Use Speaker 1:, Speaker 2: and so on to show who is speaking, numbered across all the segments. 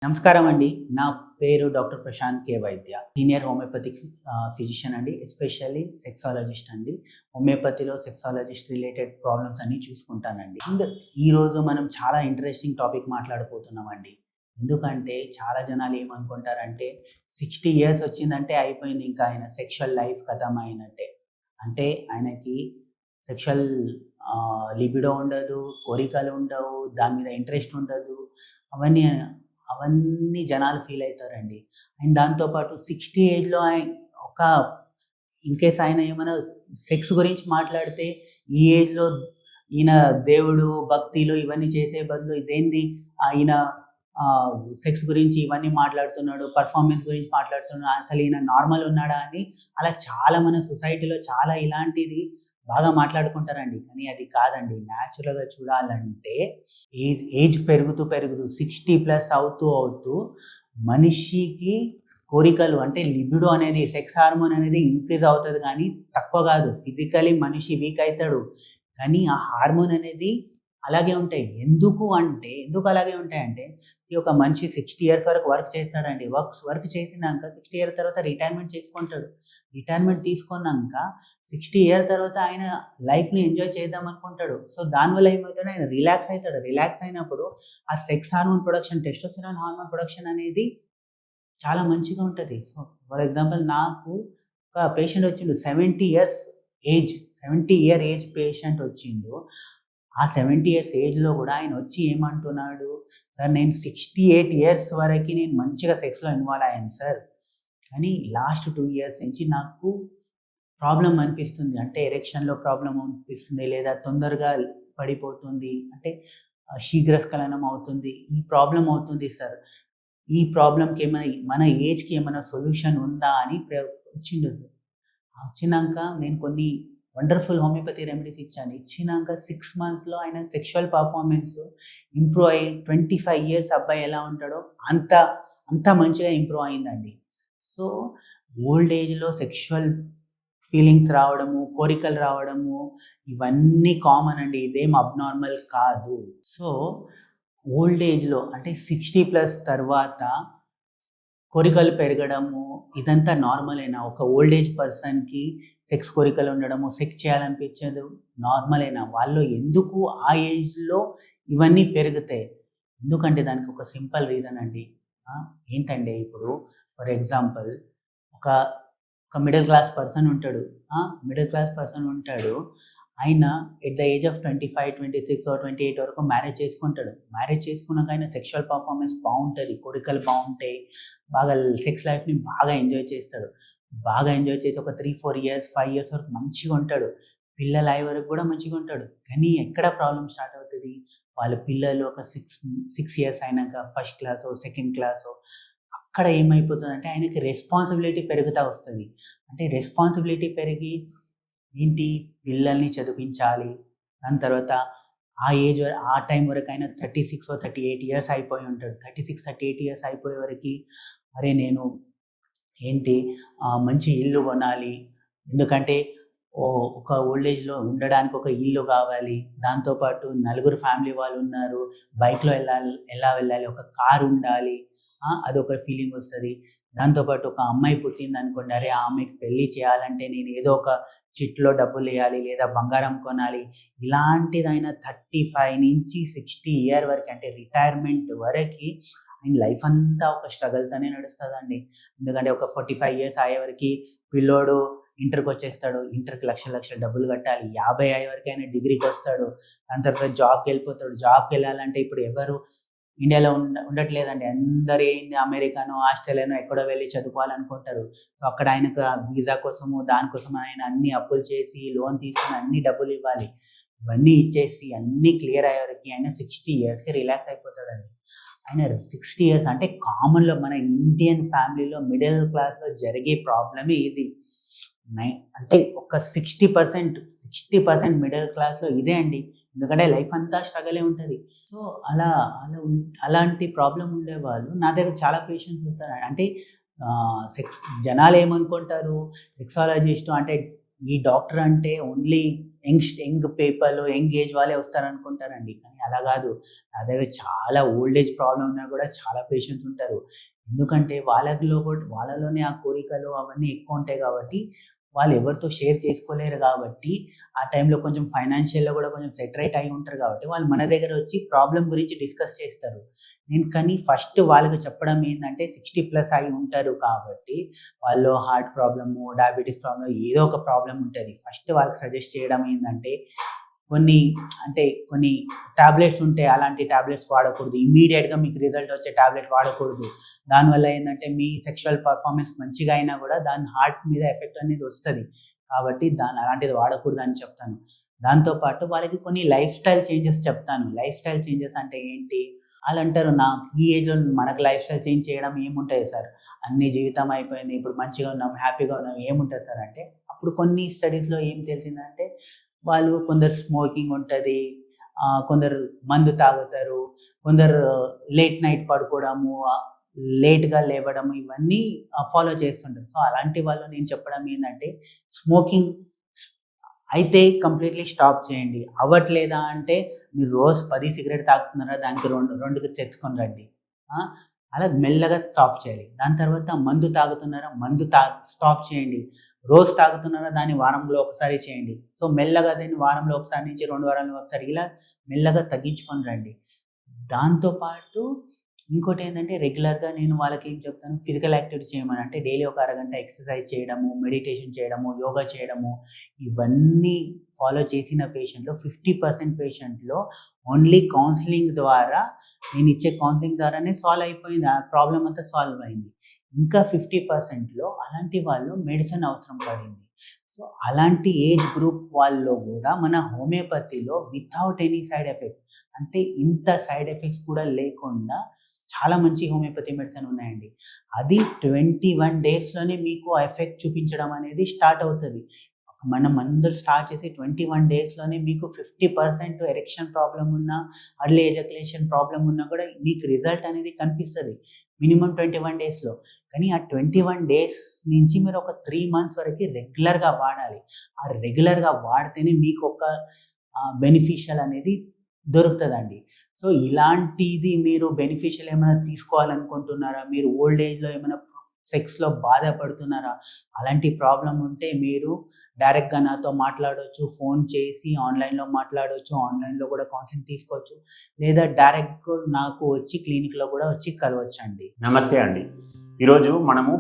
Speaker 1: నమస్కారం అండి. నా పేరు డాక్టర్ ప్రశాంత్ కే వైద్య. సీనియర్ హోమియోపతిక్ ఫిజిషియన్ అండి. ఎస్పెషల్లీ సెక్సాలజిస్ట్ అండి. హోమియోపతిలో సెక్సాలజిస్ట్ రిలేటెడ్ ప్రాబ్లమ్స్ అన్నీ చూసుకుంటానండి. అండ్ ఈరోజు మనం చాలా ఇంట్రెస్టింగ్ టాపిక్ మాట్లాడబోతున్నామండి. ఎందుకంటే చాలా జనాలు ఏమనుకుంటారంటే 60 ఇయర్స్ వచ్చిందంటే అయిపోయింది, ఇంకా ఆయన సెక్షువల్ లైఫ్ ఖతం అయినట్టే. అంటే ఆయనకి సెక్షువల్ లిబిడో ఉండదు, కోరికలు ఉండవు, దాని మీద ఇంట్రెస్ట్ ఉండదు. అవన్నీ అవన్నీ జనాలు ఫీల్ అవుతారండి. అండ్ దాంతో పాటు 60 ఏజ్‌లో ఒక ఇన్‌కేస్ ఆయన ఏమైనా సెక్స్ గురించి మాట్లాడితే, ఈ ఏజ్‌లో ఈయన దేవుడు, భక్తిలు ఇవన్నీ చేసే బదులు ఇదేంది ఈయన సెక్స్ గురించి ఇవన్నీ మాట్లాడుతున్నాడు, పెర్ఫార్మన్స్ గురించి మాట్లాడుతున్నాడు, అసలు ఈయన నార్మల్ ఉన్నాడా అని అలా చాలా మన సొసైటీలో చాలా ఇలాంటిది బాగా మాట్లాడుకుంటారండి. కానీ అది కాదండి. న్యాచురల్‌గా చూడాలంటే ఏజ్ పెరుగుతూ 60+ అవుతూ మనిషికి కోరికలు అంటే లిబిడో అనేది, సెక్స్ హార్మోన్ అనేది ఇంక్రీజ్ అవుతది గానీ తక్కువ గాదు. ఫిజికల్లీ మనిషి వీక్ అయితాడు. కానీ ఆ హార్మోన్ అనేది అలాగే ఉంటాయి. ఎందుకు అలాగే ఉంటాయంటే, ఈ ఒక మనిషి 60 ఇయర్స్ వరకు వర్క్ చేస్తాడండి. వర్క్ చేసినాక 60 ఇయర్స్ తర్వాత రిటైర్మెంట్ తీసుకుంటాడు. రిటైర్మెంట్ తీసుకున్నాక 60 ఇయర్స్ తర్వాత ఆయన లైఫ్‌ని ఎంజాయ్ చేద్దాం అనుకుంటాడు. సో, దానివల్ల ఏమవుతాడు, ఆయన రిలాక్స్ అయితాడు. రిలాక్స్ అయినప్పుడు ఆ sex hormone production, testosterone hormone production అనేది చాలా మంచిగా ఉంటది. సో, ఫర్ ఎగ్జాంపుల్ నాకు ఒక పేషెంట్ వచ్చిండు. 70 ఇయర్ ఏజ్ పేషెంట్ వచ్చిండు. ఆ 70 ఇయర్స్ ఏజ్‌లో గూడా ఆయనొచ్చి ఏమంటున్నాడు, "సార్ నేను 68 ఇయర్స్ వరకి నేను మంచిగా సెక్స్‌లో ఇన్వాల్వ్ అయ్యాను సార్. కానీ లాస్ట్ 2 ఇయర్స్ నుంచి నాకు ప్రాబ్లమ్ అనిపిస్తుంది. అంటే ఎరెక్షన్‌లో ప్రాబ్లమ్ అనిపిస్తుంది, లేదా తొందరగా పడిపోతుంది. అంటే శీఘ్రస్ఖలనం అవుతుంది. ఈ ప్రాబ్లమ్ అవుతుంది సార్. ఈ ప్రాబ్లమ్‌కి మన ఏజ్‌కి ఏమైనా సొల్యూషన్ ఉందా?" అని వచ్చిండు సార్. వచ్చినంక నేను కొన్ని వండర్‌ఫుల్ హోమియోపతి రెమెడీస్ ఇచ్చాను. ఇచ్చినంక 6 మంత్స్‌లో ఆయన సెక్షువల్ పెర్ఫార్మన్స్ ఇంప్రూవ్ అయ్యి 25 ఇయర్స్ అబ్బాయి ఎలా ఉంటాడో అంత అంత మంచిగా ఇంప్రూవ్ అయిందండి. సో, ఓల్డ్ ఏజ్‌లో సెక్షువల్ ఫీలింగ్స్ రావడము, కోరికలు రావడము ఇవన్నీ కామన్ అండి. ఇదేం అబ్‌నార్మల్ కాదు. సో, ఓల్డ్ ఏజ్‌లో అంటే 60+ తర్వాత కోరికలు పెరగడము ఇదంతా నార్మలేనా? ఒక ఓల్డ్ ఏజ్ పర్సన్‌కి సెక్స్ కోరికలు ఉండడము, సెక్స్ చేయాలనిపించదు నార్మలేనా? వాళ్ళు ఎందుకు ఆ ఏజ్‌లో ఇవన్నీ పెరుగుతాయి? ఎందుకంటే దానికి ఒక సింపుల్ రీజన్ అండి. ఆ! ఏంటంటే ఇప్పుడు ఫర్ ఎగ్జాంపుల్ ఒక ఒక మిడిల్ క్లాస్ పర్సన్ ఉంటాడు. మిడిల్ క్లాస్ పర్సన్ ఉంటాడు. ఆయన at the age of 25, 26 or 28 వరకు మ్యారేజ్ చేసుకుంటాడు. మ్యారేజ్ చేసుకున్నాక ఆయన సెక్షువల్ పెర్ఫార్మన్స్ బావుంటది. కోరికలు బావుంటాయి. బాగా సెక్స్ లైఫ్‌ని బాగా ఎంజాయ్ చేస్తాడు. బాగా ఎంజాయ్ చేసి ఒక 3, 4 ఇయర్స్, 5 ఇయర్స్ వరకు మంచిగా ఉంటాడు. పిల్లలయ్యే వరకు కూడా మంచిగా ఉంటాడు. కానీ ఎక్కడ ప్రాబ్లమ్ స్టార్ట్ అవుతది? వాళ్ళ పిల్లలు ఒక 6 ఇయర్స్ అయినాక ఫస్ట్ క్లాసో, సెకండ్ క్లాసో అక్కడ ఏమైపోతదంటే ఆయనకి రెస్పాన్సిబిలిటీ పెరుగుతా వస్తది. అంటే రెస్పాన్సిబిలిటీ పెరిగి ఏంటి, పిల్లల్ని చదివించాలి. దాని తర్వాత ఆ టైం వరకైనా 36 38 ఇయర్స్ అయిపోయి ఉంటాడు. 36, 38 ఇయర్స్ అయిపోయే వరకి అరే! నేను ఏంటి మంచి ఇల్లు కొనాలి. ఎందుకంటే ఒక ఓల్డ్ ఏజ్‌లో ఉండడానికి ఒక ఇల్లు కావాలి. దాంతో పాటు నలుగురు ఫ్యామిలీ వాళ్ళున్నారు. బైక్‌లో ఎలా వెళ్ళాలి, ఒక కార్ ఉండాలి. అదొక ఫీలింగ్ వస్తది. దాంతో పాటు ఒక అమ్మాయి పుట్టిందనుకోండి, అరే! ఆ అమ్మాయికి పెళ్లి చేయాలంటే నేను ఏదో ఒక చిట్‌లో డబ్బులెయ్యాలి, లేదా బంగారం కొనాలి. ఇలాంటిదైనా 35 నుంచి 60 ఇయర్ వరకి అంటే రిటైర్మెంట్ వరకి ఆయన లైఫ్ అంతా ఒక స్ట్రగల్‌తోనే నడుస్తదండి. ఎందుకంటే ఒక 45 ఇయర్స్ అయ్యేవరకి పిల్లోడు ఇంటర్‌కొచ్చేస్తాడు. ఇంటర్‌కి లక్షలు లక్షలు డబ్బులు కట్టాలి. 50 అయ్యే వరకు ఆయన డిగ్రీకొస్తాడు. దాని తర్వాత జాబ్‌కెళ్ళిపోతాడు. జాబ్‌కెళ్ళాలంటే ఇప్పుడు ఎవరు ఇండియాలో ఉండట్లేదండి. అందరూ ఏంది అమెరికానో, ఆస్ట్రేలియానో ఎక్కడో వెళ్లి చదువుకోవాలనుకుంటారు. సో, అక్కడ ఆయనకు వీసా కోసము, దానికోసం ఆయన అన్ని అప్పులు చేసి, లోన్ తీసుకొని అన్ని డబ్బులివ్వాలి. ఇవన్నీ ఇచ్చేసి అన్నీ క్లియర్ అయ్యేవరకి ఆయన 60 ఇయర్స్‌కి రిలాక్స్ అయిపోతాడండి. ఆయన 60 ఇయర్స్ అంటే కామన్‌లో మన ఇండియన్ ఫ్యామిలీలో మిడిల్ క్లాస్‌లో జరిగే ప్రాబ్లమే ఇది. నై అంటే ఒక 60% మిడిల్ క్లాస్‌లో ఇదే అండి. ఎందుకంటే లైఫ్ అంతా స్ట్రగలే ఉంటది. సో, అలా అలా ఉన్ అలాంటి ప్రాబ్లమ్ ఉండేవాళ్ళు నా దగ్గర చాలా పేషెంట్స్ వస్తారు. అంటే సెక్స్ జనాలేమనుకుంటారు, సెక్సాలజిస్ట్ అంటే ఈ డాక్టర్ అంటే only young people, young age వాళ్ళే వస్తారనుకుంటారండి. కానీ అలా కాదు. నా దగ్గర చాలా ఓల్డ్ ఏజ్ ప్రాబ్లమ్ ఉన్నా కూడా చాలా పేషెంట్స్ ఉంటారు. ఎందుకంటే వాళ్ళలోనే ఆ కోరికలు అవన్నీ ఎక్కువ ఉంటాయి కాబట్టి, వాళ్ళు ఎవరితో షేర్ చేసుకోలేరు కాబట్టి, ఆ టైంలో కొంచెం ఫైనాన్షియల్‌గా కూడా కొంచెం సెటరేట్ అయ్యి ఉంటారు కాబట్టి, వాళ్ళు మన దగ్గర వచ్చి ప్రాబ్లమ్ గురించి డిస్కస్ చేస్తారు. నేను కానీ ఫస్ట్ వాళ్ళకి చెప్పడం ఏందంటే 60+ అయి ఉంటారు కాబట్టి, వాళ్ళు హార్ట్ ప్రాబ్లము, డయాబెటిస్ ప్రాబ్లమ్ ఏదో ఒక ప్రాబ్లమ్ ఉంటది. ఫస్ట్ వాళ్ళకి సజెస్ట్ చేయడం ఏందంటే కొన్ని టాబ్లెట్స్ ఉంటాయి. అలాంటి టాబ్లెట్స్ వాడకూడదు. ఇమ్మీడియేట్‌గా మీకు రిజల్ట్ వచ్చే టాబ్లెట్ వాడకూడదు. దానివల్ల ఏందంటే మీ సెక్షువల్ పెర్ఫార్మన్స్ మంచిగా అయినా కూడా దాని హార్ట్ మీద ఎఫెక్ట్ అనేది వస్తది. కాబట్టి అలాంటిది వాడకూడదని చెప్తాను. దాంతో పాటు వాళ్ళకి కొన్ని లైఫ్ స్టైల్ చేంజెస్ చెప్తాను. లైఫ్ స్టైల్ చేంజెస్ అంటే ఏంటి? ఆళ్ళంటారు నాకు ఈ ఏజ్‌లో మనకు లైఫ్ స్టైల్ చేంజ్ చేయడం ఏముంటది సార్? అన్ని జీవితం అయిపోయింది. ఇప్పుడు మంచిగా ఉన్నాం, హ్యాపీగా ఉన్నాం ఏముంటది సార్ అంటే, అప్పుడు కొన్ని స్టడీస్‌లో ఏం తెలిసిందంటే వాళ్ళు కొందరు స్మోకింగ్ ఉంటది. కొందరు మందు తాగుతారు. కొందరు లేట్ నైట్ పడుకోవడము, లేట్‌గా లేవడము ఇవన్నీ ఫాలో చేస్తుంటారు. సో, అలాంటి వాళ్ళు నేను చెప్పడం ఏందంటే స్మోకింగ్ అయితే కంప్లీట్‌లీ స్టాప్ చేయండి. అవ్వట్లేదా అంటే మీరు రోజు 10 సిగరెట్ తాగుతున్నారా దానికి 2కి తెచ్చుకొని రండి. ఆ! అలా మెల్లగా స్టాప్ చేయాలి. దాని తర్వాత మందు తాగుతున్నారా స్టాప్ చేయండి. రోజు తాగుతున్నారా దాన్ని వారంలో ఒకసారి చేయండి. సో, మెల్లగా దీన్ని వారంలో ఒకసారి నుంచి 2 వారాలకు ఒకసారి ఇలా మెల్లగా తగ్గించుకొని రండి. దాంతో పాటు ఇంకోటేంటంటే రెగ్యులర్‌గా నేను వాళ్ళకేం చెప్తాను ఫిజికల్ యాక్టివిటీ చేయమని. అంటే డైలీ ఒక అరగంట ఎక్సర్సైజ్ చేయడము, మెడిటేషన్ చేయడము, యోగా చేయడము ఇవన్నీ ఫాలో చేసిన పేషెంట్‌లో 50% పేషెంట్‌లో ఓన్లీ కౌన్సెలింగ్ ద్వారా నేనిచ్చే కౌన్సెలింగ్ ద్వారానే సాల్వ్ అయిపోయింది. ఆ ప్రాబ్లమ్ అంతా సాల్వ్ అయింది. ఇంకా 50%లో అలాంటి వాళ్ళు మెడిసిన్ అవసరం పడింది. సో, అలాంటి ఏజ్ గ్రూప్ వాళ్ళలో గూడా మన హోమియోపతిలో వితౌట్ ఎనీ సైడ్ ఎఫెక్ట్ అంటే ఇంత సైడ్ ఎఫెక్ట్స్ కూడా లేకుండా చాలా మంచి హోమియోపతి మెడిసిన్ ఉన్నాయండి. అది 21 డేస్‌లోనే మీకు ఆ ఎఫెక్ట్ చూపించడం అనేది స్టార్ట్ అవుతది. మనమందరూ స్టార్ట్ చేసి 21 డేస్‌లోనే మీకు 50% ఎరెక్షన్ ప్రాబ్లమ్ ఉన్నా, ఎర్లీ ఎజాక్యులేషన్ ప్రాబ్లమ్ ఉన్నా కూడా మీకు రిజల్ట్ అనేది కనిపిస్తది. మినిమమ్ 21 డేస్‌లో. కానీ ఆ 21 డేస్ నుంచి మీరు ఒక 3 మంత్స్ వరకి రెగ్యులర్‌గా వాడాలి. ఆ రెగ్యులర్‌గా వాడితేనే మీకు ఒక బెనిఫిషియల్ అనేది దొరుకుతదండి. సో, ఇలాంటిది మీరు బెనిఫిషియల్ ఏమైనా తీసుకోవాలనుకుంటున్నారా? మీరు ఓల్డ్ ఏజ్‌లో ఏమైనా సెక్స్‌లో బాధపడుతున్నారా? అలాంటి ప్రాబ్లమ్ ఉంటే మీరు డైరెక్ట్‌గా నాతో మాట్లాడొచ్చు. ఫోన్ చేసి ఆన్‌లైన్‌లో మాట్లాడొచ్చు. ఆన్‌లైన్‌లో కూడా కౌన్సెలింగ్ తీసుకోవచ్చు. లేదా డైరెక్ట్‌గా నాకు వచ్చి క్లినిక్‌లో కూడా వచ్చి కలవచ్చండి.
Speaker 2: నమస్తే అండి. ఈరోజు మనము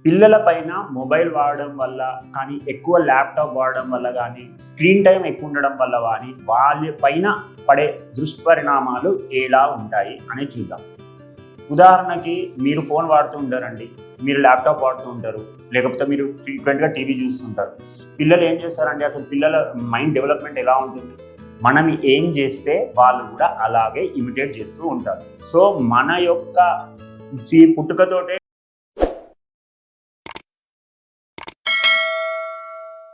Speaker 2: పిల్లల పైన మొబైల్ వాడడం వల్ల కానీ, ఎక్కువ ల్యాప్టాప్ వాడడం వల్ల కానీ, స్క్రీన్ టైం ఎక్కువ ఉండడం వల్ల కానీ, వాళ్ళ పైన పడే దుష్పరిణామాలు ఎలా ఉంటాయి అనేది చూద్దాం. ఉదాహరణకి మీరు ఫోన్ వాడుతూ ఉంటారండి, మీరు ల్యాప్టాప్ వాడుతూ ఉంటారు, లేకపోతే మీరు ఫ్రీక్వెంట్గా టీవీ చూస్తుంటారు. పిల్లలు ఏం చేస్తారంటే అసలు పిల్లల మైండ్ డెవలప్మెంట్ ఎలా ఉంటుంది? మనం ఏం చేస్తే వాళ్ళు కూడా అలాగే ఇమిటేట్ చేస్తూ ఉంటారు. సో మన యొక్క పుట్టుకతోటే